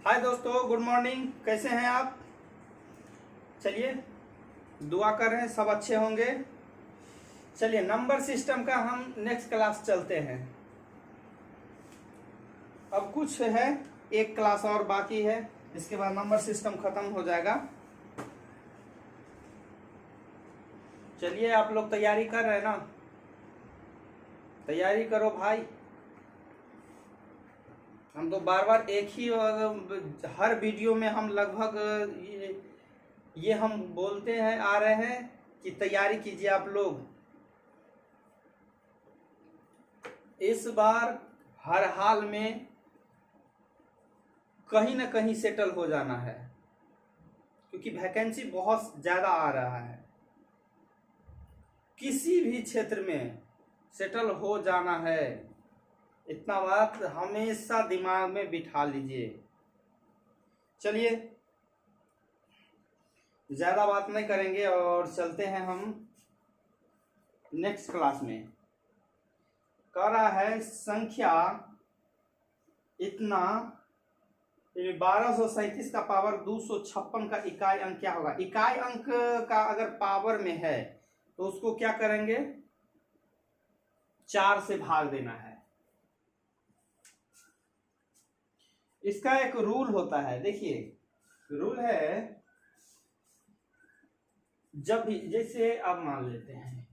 हाय दोस्तों, good morning. कैसे हैं आप? चलिए, दुआ कर रहे हैं सब अच्छे होंगे। चलिए, नंबर सिस्टम का हम नेक्स्ट क्लास चलते हैं। अब कुछ है, एक क्लास और बाकी है, इसके बाद नंबर सिस्टम खत्म हो जाएगा। चलिए, आप लोग तैयारी कर रहे हैं ना? तैयारी करो भाई। हम तो बार बार एक ही हर वीडियो में हम लगभग ये हम बोलते हैं आ रहे हैं कि तैयारी कीजिए आप लोग। इस बार हर हाल में कहीं ना कहीं सेटल हो जाना है, क्योंकि वैकेंसी बहुत ज़्यादा आ रहा है। किसी भी क्षेत्र में सेटल हो जाना है, इतना बात हमेशा दिमाग में बिठा लीजिए। चलिए, ज़्यादा बात नहीं करेंगे और चलते हैं हम नेक्स्ट क्लास में। कह रहा है संख्या इतना 1237 का पावर 256 का इकाई अंक क्या होगा? इकाई अंक का अगर पावर में है तो उसको क्या करेंगे? 4 से भाग देना है। इसका एक रूल होता है, देखिए रूल है। जब भी, जैसे आप मान लेते हैं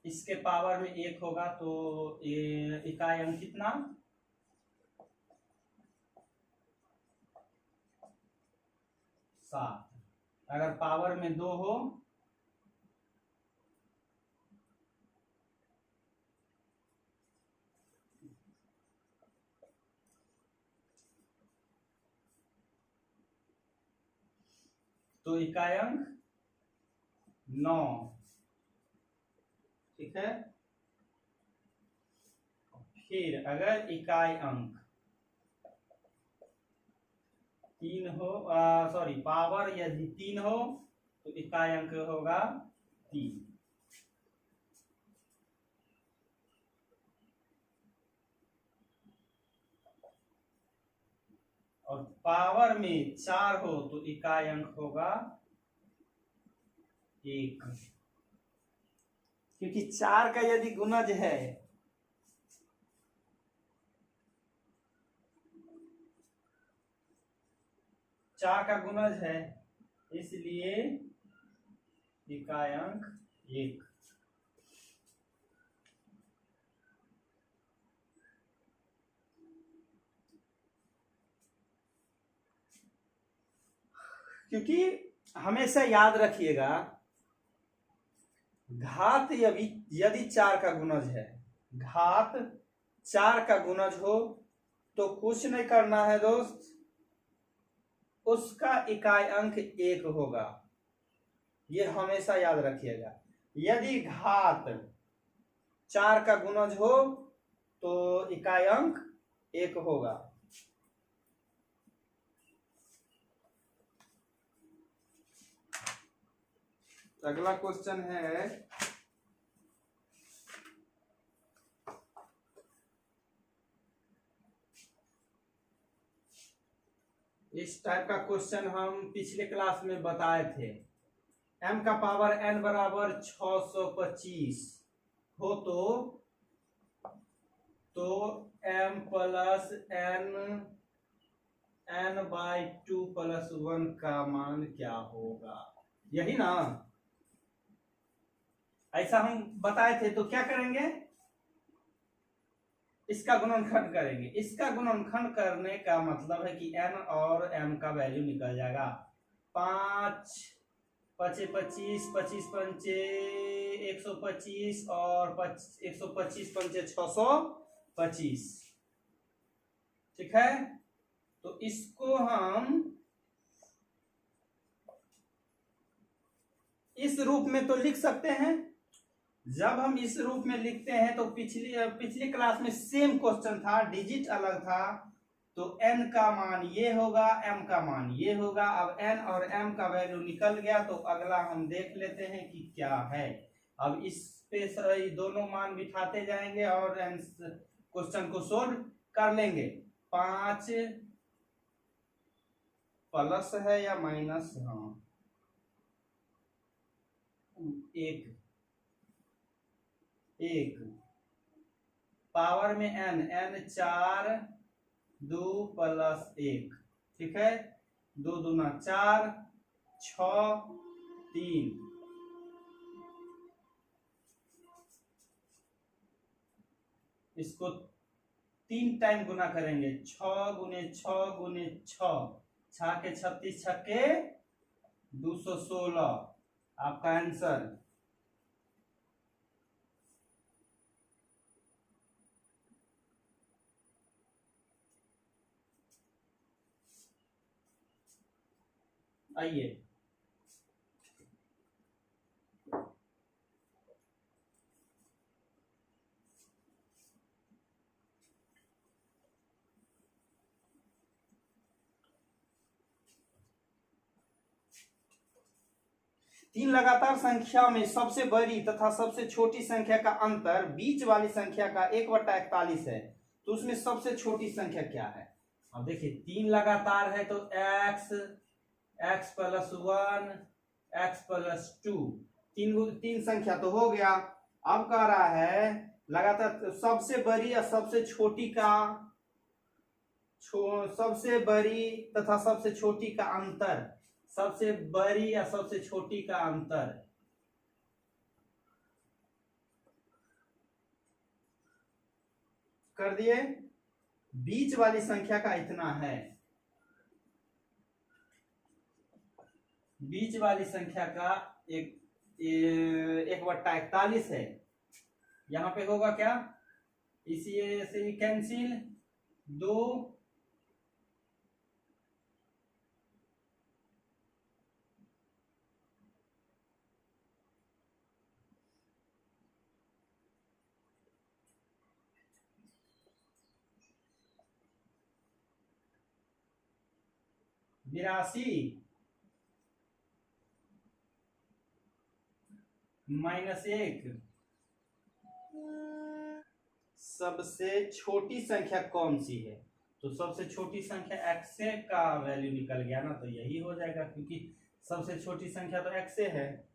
इसके पावर में 1 होगा तो इकाई अंक कितना? 7। अगर पावर में 2 हो तो इकाई अंक 9। ठीक है। फिर अगर इकाई अंक 3 हो, सॉरी पावर यदि 3 हो तो इकाई अंक होगा 3। और पावर में 4 हो तो इकाई अंक होगा 1, क्योंकि 4 का यदि गुणज है इसलिए इकाई अंक 1। क्योंकि हमेशा याद रखिएगा, घात यदि 4 का गुणज है, घात 4 का गुणज हो तो कुछ नहीं करना है दोस्त, उसका इकाई अंक 1 होगा। ये हमेशा याद रखिएगा। यदि घात 4 का गुणज हो तो इकाई अंक 1 होगा। अगला क्वेश्चन है, इस टाइप का क्वेश्चन हम पिछले क्लास में बताए थे। m का पावर n बराबर 625 हो तो m plus n by 2 plus 1 का मान क्या होगा? यही ना, ऐसा हम बताए थे। तो क्या करेंगे? इसका गुणनखंड करेंगे। इसका गुणनखंड करने का मतलब है कि n और m का वैल्यू निकल जाएगा। 5 5 25 25 पंचे 125 और 125 पंचे 625। ठीक है। तो इसको हम इस रूप में तो लिख सकते हैं। जब हम इस रूप में लिखते हैं तो पिछली क्लास में सेम क्वेश्चन था, डिजिट अलग था। तो n का मान ये होगा, m का मान ये होगा। अब n और m का वैल्यू निकल गया तो अगला हम देख लेते हैं कि क्या है। अब इस पे दोनों मान बिठाते जाएंगे और क्वेश्चन को सोल्व कर लेंगे। 5 प्लस है या माइनस, हाँ 1 पावर में n 4 2 प्लस 1, ठीक है, 2 दूना 4 6 3, इसको 3 टाइम गुना करेंगे, 6 गुने 6 गुने 6, 6 के 36 छक्के 216, आपका आंसर। आइए, तीन लगातार संख्या में सबसे बड़ी तथा सबसे छोटी संख्या का अंतर बीच वाली संख्या का 1/41 है, तो उसमें सबसे छोटी संख्या क्या है? अब देखिए, 3 लगातार है तो x प्लस 1 x प्लस 2, तीन संख्या तो हो गया। अब कह रहा है लगातार सबसे बड़ी या सबसे छोटी का सबसे बड़ी तथा सबसे छोटी का अंतर, सबसे बड़ी या सबसे छोटी का अंतर। कर दिए, बीच वाली संख्या का इतना है, बीच वाली संख्या का 1/41 है। यहां पे होगा क्या, इसी से कैंसिल, 2 82 -1, सबसे छोटी संख्या कौन सी है? तो सबसे छोटी संख्या x का वैल्यू निकल गया ना, तो यही हो जाएगा, क्योंकि सबसे छोटी संख्या तो x है।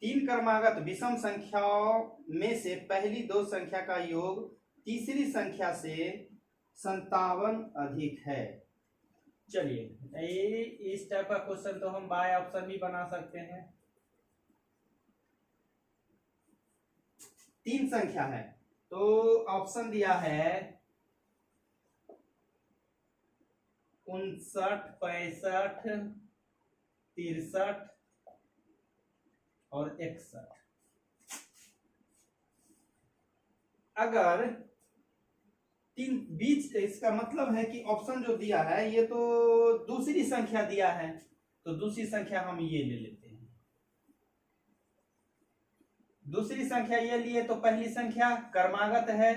तीन क्रमागत विषम संख्याओं में से पहली दो संख्या का योग तीसरी संख्या से 57 अधिक है। चलिए, इस टाइप का क्वेश्चन तो हम बाय ऑप्शन भी बना सकते हैं। तीन संख्या है तो ऑप्शन दिया है 59 65 63 और 61। अगर तीन बीच, इसका मतलब है कि ऑप्शन जो दिया है ये तो दूसरी संख्या दिया है, तो दूसरी संख्या हम ये ले लेते हैं। दूसरी संख्या ये लिए तो पहली संख्या क्रमागत है,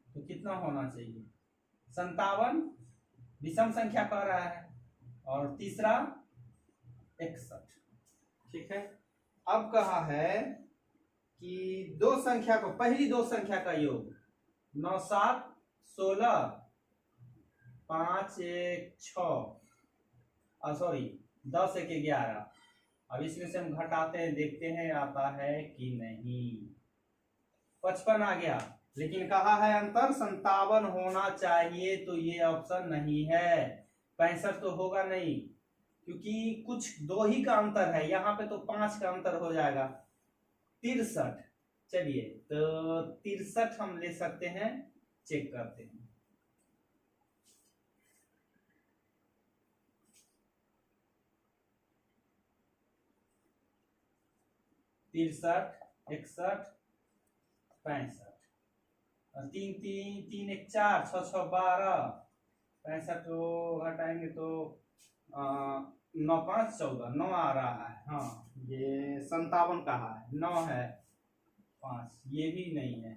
तो कितना होना चाहिए, 57 विषम संख्या कह रहा है, और तीसरा 61, ठीक है। अब कहा है कि दो संख्या को, पहली दो संख्या का योग 9 7 16 5 1 6, सॉरी 10 1 11। अब इसमें से हम घटाते हैं, देखते हैं आता है कि नहीं। 55 आ गया, लेकिन कहा है अंतर 57 होना चाहिए, तो ये ऑप्शन नहीं है। 65 तो होगा नहीं, क्योंकि कुछ दो ही का अंतर है, यहाँ पे तो 5 का अंतर हो जाएगा। 63, चलिए तो 63 हम ले सकते हैं, चेक करते हैं। 63, 61, 65 और 3 3 3 1 4 6 6 12 65 तो घटाएंगे तो 9 5 14 9 आ रहा है। हाँ ये 57 कहा है, 9 है 5, ये भी नहीं है,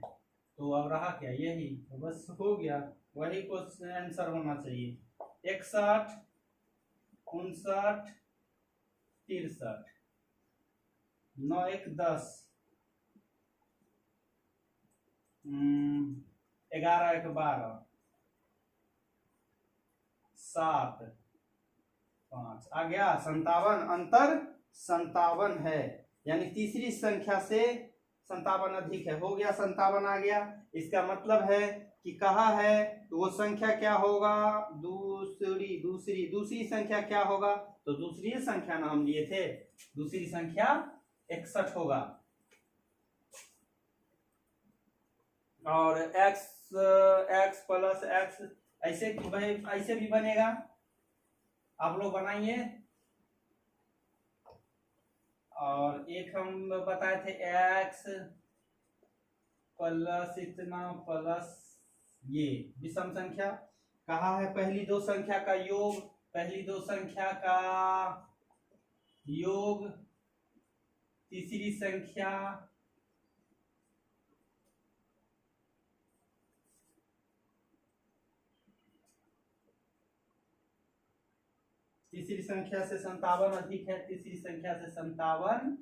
तो अब रहा क्या, यही तो बस हो गया, वही क्वेश्चन आंसर होना चाहिए। 61 59 63 9 1 10 11 1 12 7 5 आ गया 57, अंतर 57 है, यानी तीसरी संख्या से 57 अधिक है, हो गया 57 आ गया। इसका मतलब है कि कहा है तो वो संख्या क्या होगा, दूसरी संख्या क्या होगा, तो दूसरी संख्या नाम लिए थे, दूसरी संख्या 61 होगा। और x प्लस x ऐसे भी बनेगा, आप लोग बनाइए। और एक हम बताए थे x प्लस इतना प्लस ये विषम संख्या, कहा है पहली दो संख्या का योग, पहली दो संख्या का योग तीसरी संख्या तीसरी संख्या से 57 अधिक है, तीसरी संख्या से 57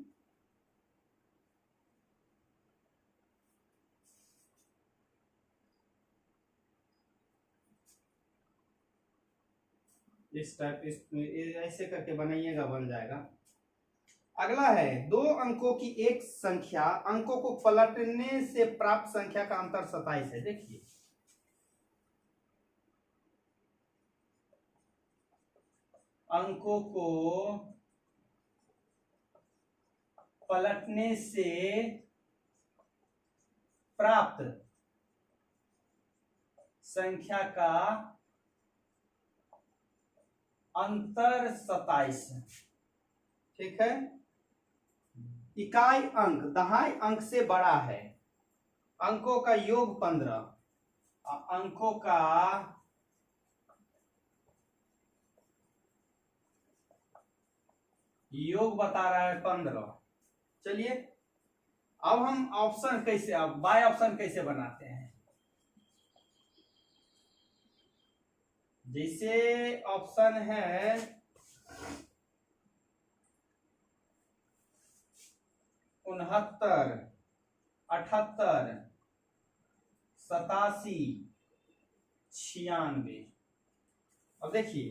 इस टाइप ऐसे करके बनाइएगा, बन जाएगा। अगला है 2 अंकों की एक संख्या, अंकों को पलटने से प्राप्त संख्या का अंतर 27 है। देखिए अंकों को पलटने से प्राप्त संख्या का अंतर 27 है, ठीक है। इकाई अंक दहाई अंक से बड़ा है, अंकों का योग 15, अंकों का योग बता रहा है 15। चलिए अब हम ऑप्शन कैसे, अब बाय ऑप्शन कैसे बनाते हैं, जैसे ऑप्शन है 69 78 87 96। अब देखिए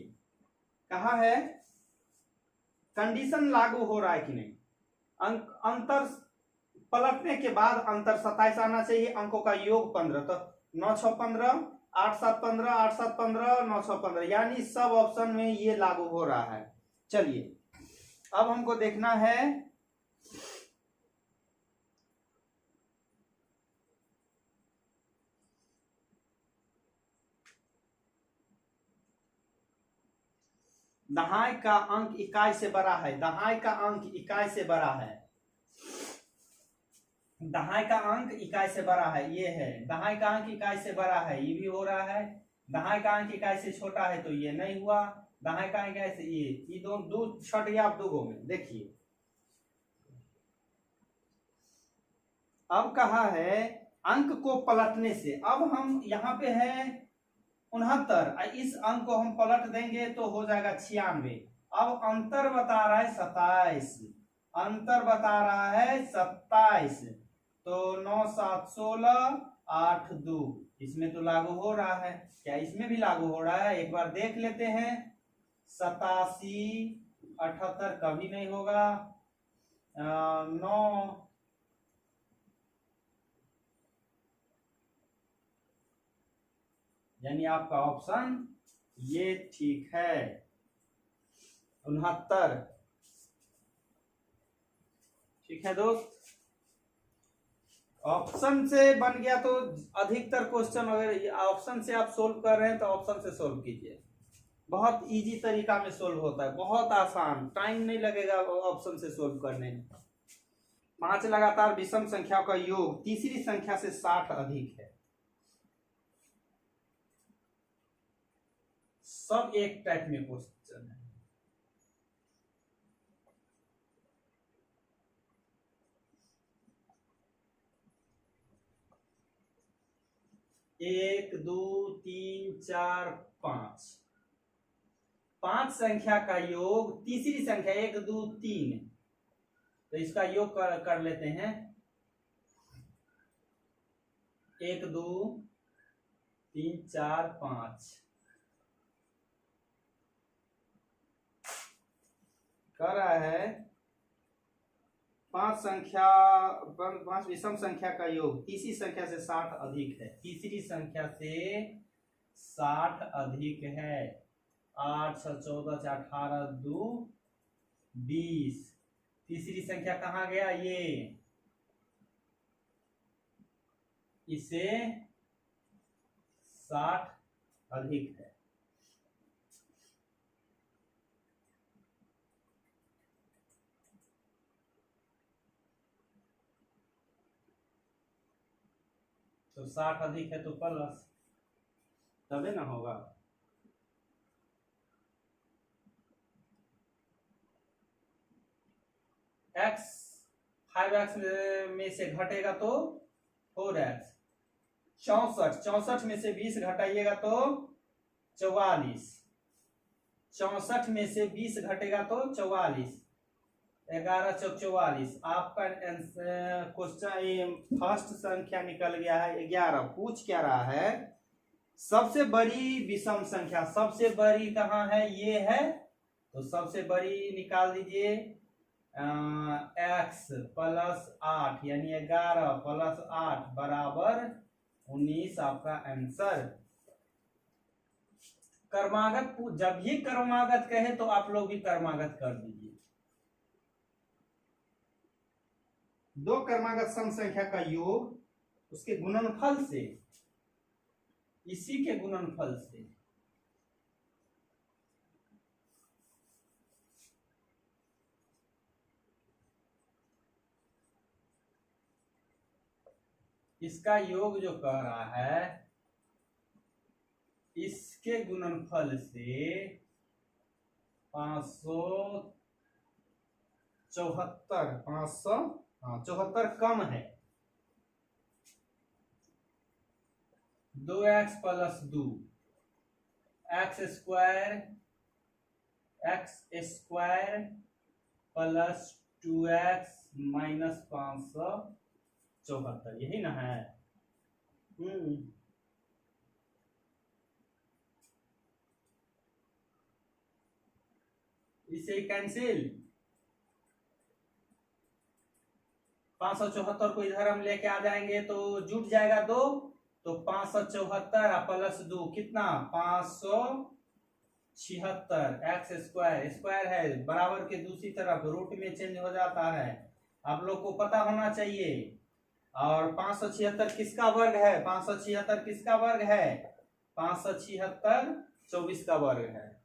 कहा है कंडीशन लागू हो रहा है कि नहीं, अंतर पलटने के बाद अंतर 27 आना चाहिए, अंकों का योग 15, तो 9 6 15 8 7 15 8 7 15 9 6 15, यानी सब ऑप्शन में ये लागू हो रहा है। चलिए अब हमको देखना है दहाई का अंक इकाई से बड़ा है, दहाई का अंक इकाई से बड़ा है, दहाई का अंक इकाई से बड़ा है, ये है दहाई का अंक इकाई से बड़ा है, ये भी हो रहा है। दहाई का अंक इकाई से छोटा है तो ये नहीं हुआ, दहाई का अंक इकाई से ये दोनों दो छट गया। आप दो में देखिए अब कहा है अंक को पलटने से, अब हम यहाँ पे है 69, इस अंक को हम पलट देंगे तो हो जाएगा 96। अब अंतर बता रहा है 27, अंतर बता रहा है 27, तो 9 7 16 8 2, इसमें तो लागू हो रहा है, क्या इसमें भी लागू हो रहा है, एक बार देख लेते हैं। 87 78 कभी नहीं होगा, 9 यानी आपका ऑप्शन ये ठीक है 69। ठीक है दोस्त, ऑप्शन से बन गया तो अधिकतर क्वेश्चन अगर ऑप्शन से आप सोल्व कर रहे हैं तो ऑप्शन से सोल्व कीजिए, बहुत इजी तरीका में सोल्व होता है, बहुत आसान, टाइम नहीं लगेगा ऑप्शन से सोल्व करने में। 5 लगातार विषम संख्याओं का योग तीसरी संख्या से 60 अधिक है। सब एक टाइप में क्वेश्चन है। एक, दो, तीन, चार, पांच, 5 संख्या का योग तीसरी संख्या 1, 2, 3, तो इसका योग कर लेते हैं। 1, 2, 3, 4, 5 कर रहा है। 5 विषम संख्या का योग तीसरी संख्या से 60 अधिक है। तीसरी संख्या से 60 अधिक है। 8, 6, 14, 18, 2, 20। तीसरी संख्या कहाँ गया? ये इसे 60 अधिक है। तो 60 अधिक है तो प्लस, तबे ना होगा। x 5x में से घटेगा तो 4x। 64 में से 20 घटाइएगा तो 44। 64 में से 20 घटेगा तो 44। 11 चौक 44। आपका क्वेश्चन फर्स्ट संख्या निकल गया है 11। पूछ क्या रहा है? सबसे बड़ी विषम संख्या, सबसे बड़ी कहाँ है? ये है, तो सबसे बड़ी निकाल दीजिए। x प्लस 8 यानी 11 प्लस 8 बराबर 19 आपका आंसर। कर्मागत, जब भी कर्मागत कहे तो आप लोग भी कर्मागत कर दीजिए। दो कर्मागत सम संख्या का योग उसके गुणनफल से, इसी के गुणनफल से। इसका योग जो कह रहा है, इसके गुणनफल से 574 कम है। 2x plus 2 x square plus 2x minus 574, यही ना है? इसे कैंसिल। 574 को इधर हम लेके आ जाएंगे तो जुट जाएगा 2, तो 574 प्लस 2 कितना? 576। एक्स स्क्वायर है, बराबर के दूसरी तरफ रूट में चेंज हो जाता है, आप लोग को पता होना चाहिए। और 576 किसका वर्ग है? 576 किसका वर्ग है? 576 24 का वर्ग है।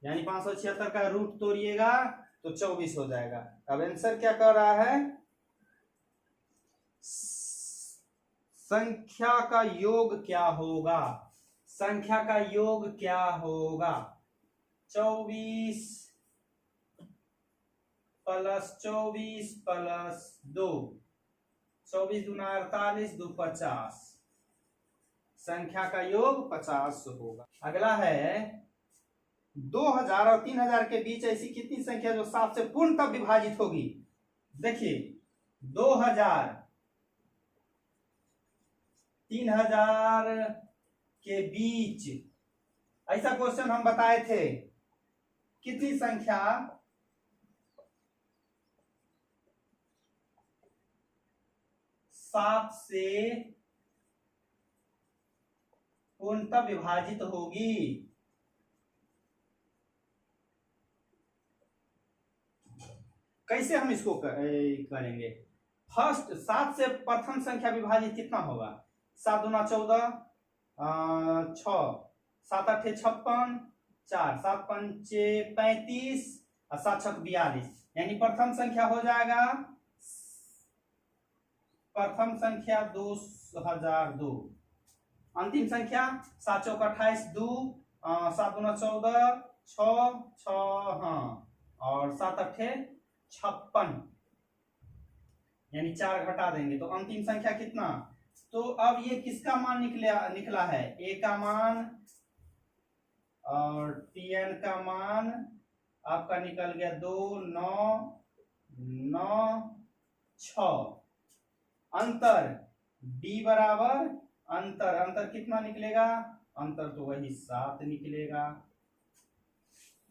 यानी 576 का रूट तोड़िएगा तो 24 हो जाएगा। अब आंसर क्या कर रहा है? संख्या का योग क्या होगा? संख्या का योग क्या होगा? 24 प्लस 24 प्लस 2, 24 दूना 48, 2 50। संख्या का योग 50 होगा। अगला है 2000 और 3000 के बीच ऐसी कितनी संख्या जो 7 से पूर्णतः विभाजित होगी? देखिए 2000 3000 के बीच ऐसा क्वेश्चन हम बताए थे। कितनी संख्या 7 से पूर्णतः विभाजित होगी? कैसे हम इसको करेंगे? फर्स्ट 7 से प्रथम संख्या विभाजित कितना होगा? 7 दूना 14, 6, 7 8 56, 4 7 5 35 और 7 6 42, यानी प्रथम संख्या हो जाएगा प्रथम संख्या 2002, अंतिम संख्या 7 चौक 28, 2 7 दूना 14, 6 हाँ, और 7 अट्ठे 56, यानी 4 घटा देंगे तो अंतिम संख्या कितना। तो अब ये किसका मान निकला है, ए का मान और Tn का मान आपका निकल गया 2 9 9 6। अंतर d बराबर अंतर कितना निकलेगा, अंतर तो वही 7 निकलेगा।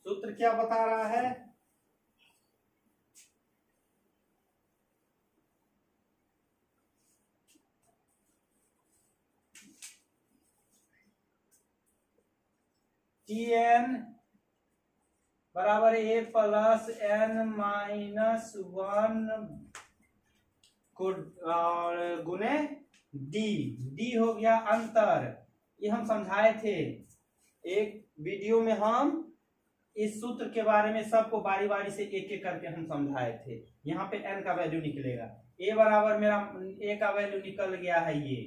सूत्र क्या बता रहा है, Tn बराबर a प्लस n माइनस 1 गुने डी हो गया अंतर। ये हम समझाए थे एक वीडियो में, हम इस सूत्र के बारे में सबको बारी बारी से एक एक करके हम समझाए थे। यहाँ पे n का वैल्यू निकलेगा, a बराबर मेरा a का वैल्यू निकल गया है, ये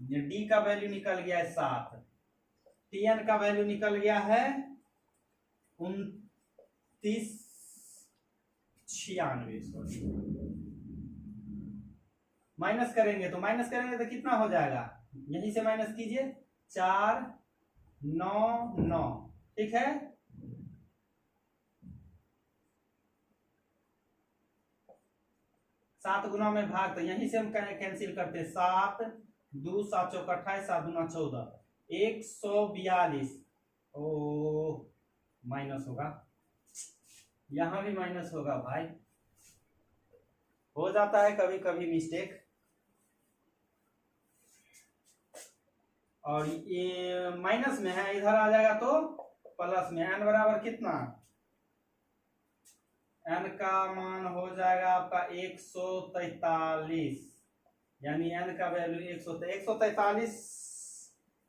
d का वैल्यू निकल गया है 7, Tn का वैल्यू निकल गया है 2996। माइनस करेंगे तो कितना हो जाएगा, यहीं से माइनस कीजिए, 4 9 9, ठीक है। सात गुना में भाग, तो यहीं से हम कैंसिल करते हैं, 7 2 7 चौक 28, 7 दूना 14, 142। ओ माइनस होगा, यहां भी माइनस होगा भाई, हो जाता है कभी कभी मिस्टेक। और ये माइनस में है, इधर आ जाएगा तो प्लस में। n बराबर कितना, n का मान हो जाएगा आपका 143, यानी n का वैल्यू 143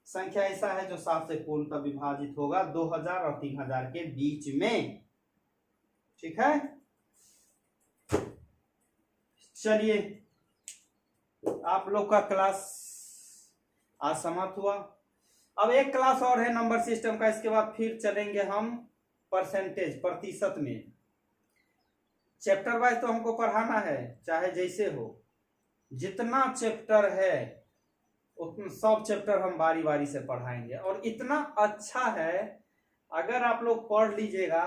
संख्या ऐसा है जो 7 से पूर्णतः विभाजित होगा 2000 और 3000 के बीच में, ठीक है। चलिए आप लोग का क्लास आज समाप्त हुआ। अब एक क्लास और है नंबर सिस्टम का, इसके बाद फिर चलेंगे हम परसेंटेज, प्रतिशत में। चैप्टर वाइज तो हमको पढ़ाना है, चाहे जैसे हो, जितना चैप्टर है उतना सब चैप्टर हम बारी बारी से पढ़ाएंगे। और इतना अच्छा है, अगर आप लोग पढ़ लीजिएगा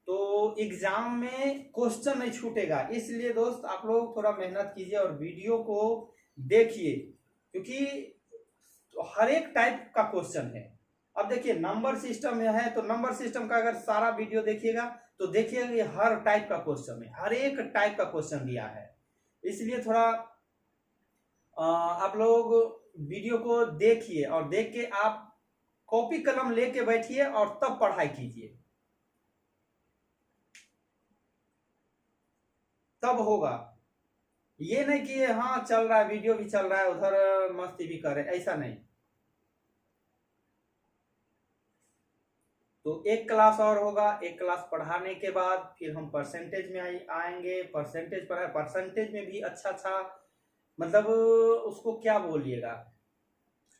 तो एग्जाम में क्वेश्चन नहीं छूटेगा। इसलिए दोस्त आप लोग थोड़ा मेहनत कीजिए और वीडियो को देखिए, क्योंकि हर एक टाइप का क्वेश्चन है। अब देखिए नंबर सिस्टम में है, तो नंबर सिस्टम का अगर सारा वीडियो देखिएगा तो देखिएगा ये हर टाइप का क्वेश्चन है, हर एक टाइप का क्वेश्चन दिया है। इसलिए थोड़ा आप लोग वीडियो को देखिए और देख के आप कॉपी कलम लेके बैठिए और तब पढ़ाई कीजिए, तब होगा। ये नहीं कि हाँ चल रहा है, वीडियो भी चल रहा है, उधर मस्ती भी कर रहे, ऐसा नहीं। तो एक क्लास और होगा, एक क्लास पढ़ाने के बाद फिर हम परसेंटेज में आएंगे। परसेंटेज पढ़ा, परसेंटेज में भी अच्छा मतलब उसको क्या बोलिएगा,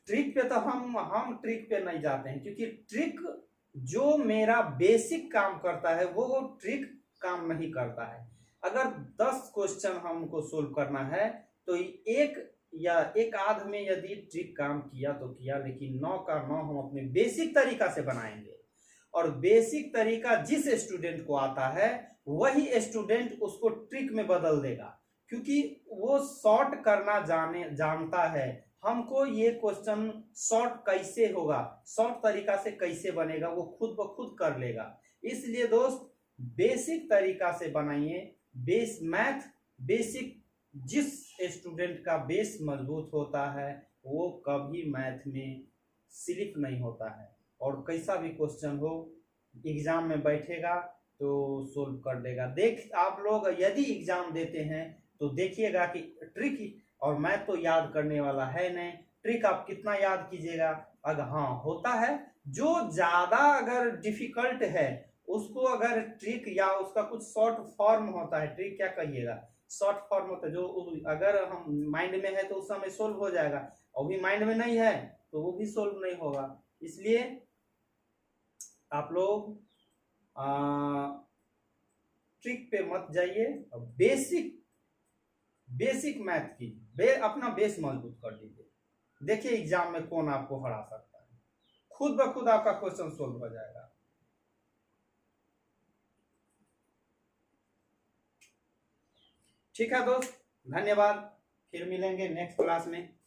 ट्रिक पे तो हम ट्रिक पे नहीं जाते हैं, क्योंकि ट्रिक जो मेरा बेसिक काम करता है वो ट्रिक काम नहीं करता है। अगर 10 क्वेश्चन हमको सोल्व करना है तो एक आध में यदि ट्रिक काम किया तो किया, लेकिन 9 का 9 हम अपने बेसिक तरीका से बनाएंगे। और बेसिक तरीका जिस स्टूडेंट को आता है वही स्टूडेंट उसको ट्रिक में बदल देगा, क्योंकि वो शॉर्ट करना जानता है। हमको ये क्वेश्चन शॉर्ट कैसे होगा, शॉर्ट तरीका से कैसे बनेगा, वो खुद ब खुद कर लेगा। इसलिए दोस्त बेसिक तरीका से बनाइए। मैथ बेसिक, जिस स्टूडेंट का बेस मजबूत होता है वो कभी मैथ में स्लिप नहीं होता है, और कैसा भी क्वेश्चन हो एग्जाम में बैठेगा तो सोल्व कर देगा। आप लोग यदि एग्जाम देते हैं तो देखिएगा कि ट्रिक, और मैथ तो याद करने वाला है नहीं, ट्रिक आप कितना याद कीजिएगा। अगर हाँ होता है, जो ज्यादा अगर डिफिकल्ट है उसको अगर ट्रिक या उसका कुछ शॉर्ट फॉर्म होता है, ट्रिक क्या कहिएगा, शॉर्ट फॉर्म होता है, जो अगर हम माइंड में है तो उस समय सोल्व हो जाएगा, और भी माइंड में नहीं है तो वो भी सोल्व नहीं होगा। इसलिए आप लोग ट्रिक पे मत जाइए, बेसिक मैथ की अपना बेस मजबूत कर लीजिए। देखिए एग्जाम में कौन आपको हरा सकता है, खुद ब खुद आपका क्वेश्चन सोल्व हो जाएगा। ठीक है दोस्त, धन्यवाद, फिर मिलेंगे नेक्स्ट क्लास में।